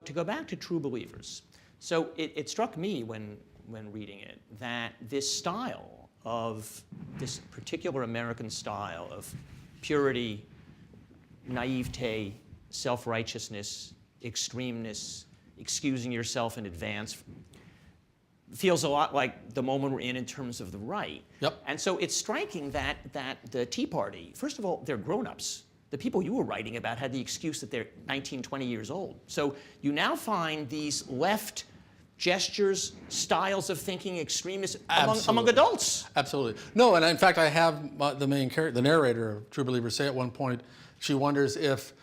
To go back to True Believers, so it struck me when reading it that this style of, this particular American style of purity, naivete, self-righteousness, extremeness, excusing yourself in advance, feels a lot like the moment we're in terms of the right. Yep. And so it's striking that the Tea Party, first of all, they're grown-ups. The people you were writing about had the excuse that they're 19, 20 years old. So you now find these left gestures, styles of thinking, extremists among adults. Absolutely. No, and in fact, I have the main character, the narrator of True Believers, say at one point, she wonders if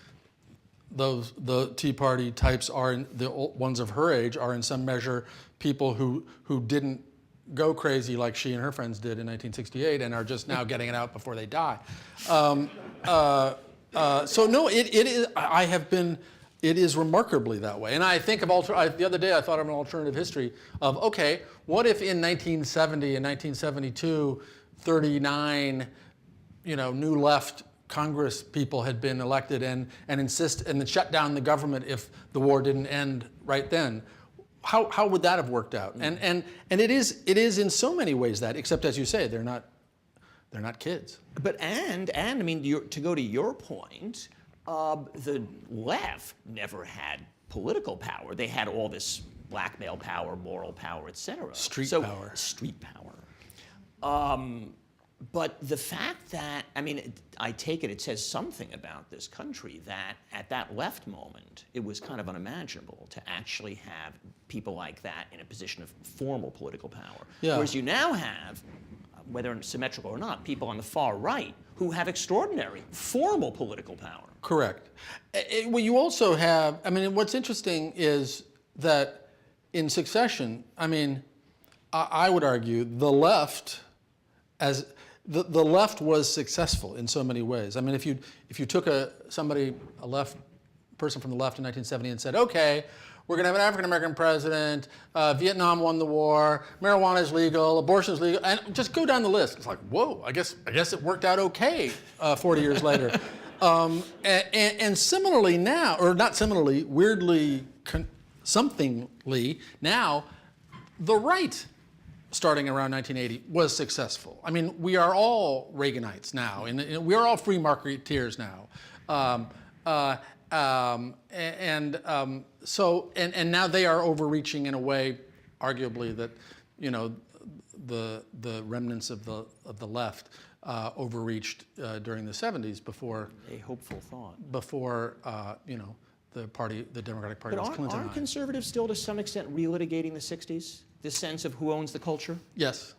the Tea Party types are, the ones of her age, are in some measure people who didn't go crazy like she and her friends did in 1968 and are just now getting it out before they die. So no, it is. It is remarkably that way. And I think of the other day I thought of an alternative history of, okay, what if in 1970 and 1972, 39, new left Congress people had been elected and shut down the government if the war didn't end right then? How would that have worked out? And it is in so many ways that, except as you say, they're not kids. But and I mean, to go to your point, the left never had political power. They had all this blackmail power, moral power, etc. Street power. But the fact that, I mean, I take it says something about this country that at that left moment, it was kind of unimaginable to actually have people like that in a position of formal political power. Yeah. Whereas you now have, whether symmetrical or not, people on the far right who have extraordinary formal political power. Correct. Well, you also have, I mean, what's interesting is that in succession, I mean, I would argue the left, the left was successful in so many ways. I mean, if you took a left person from the left in 1970 and said, okay, we're going to have an African-American president, Vietnam won the war, marijuana is legal, abortion is legal, and just go down the list. It's like, whoa, I guess it worked out okay 40 years later. And similarly now, or not similarly, weirdly, somethingly, now, the right, starting around 1980, was successful. I mean, we are all Reaganites now, and we are all free marketeers now. So now they are overreaching in a way, arguably, that the remnants of the left overreached during the 70s before a hopeful thought. Before the Democratic Party was Clinton. Aren't conservatives still to some extent relitigating the 60s? This sense of who owns the culture? Yes.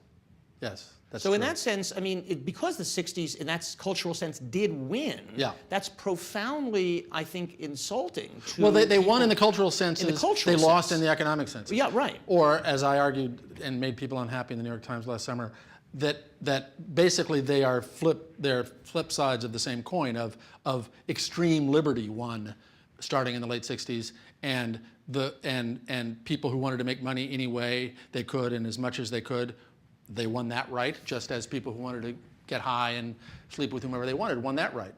That's so true. in that sense, I mean, because the 60s, in that cultural sense, did win, that's profoundly, I think, insulting to Well, they won in the cultural sense. They lost in the economic sense. Yeah, right. Or, as I argued and made people unhappy in the New York Times last summer, that basically they're flip sides of the same coin of extreme liberty won starting in the late 60s, and people who wanted to make money any way they could and as much as they could, they won that right, just as people who wanted to get high and sleep with whomever they wanted won that right.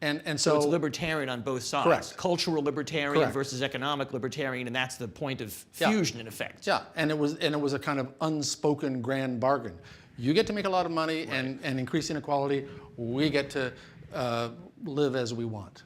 And so it's libertarian on both sides. Correct. Cultural libertarian Correct. versus economic libertarian, and that's the point of fusion, in effect. Yeah, and it was a kind of unspoken grand bargain. You get to make a lot of money and increase inequality. We get to live as we want.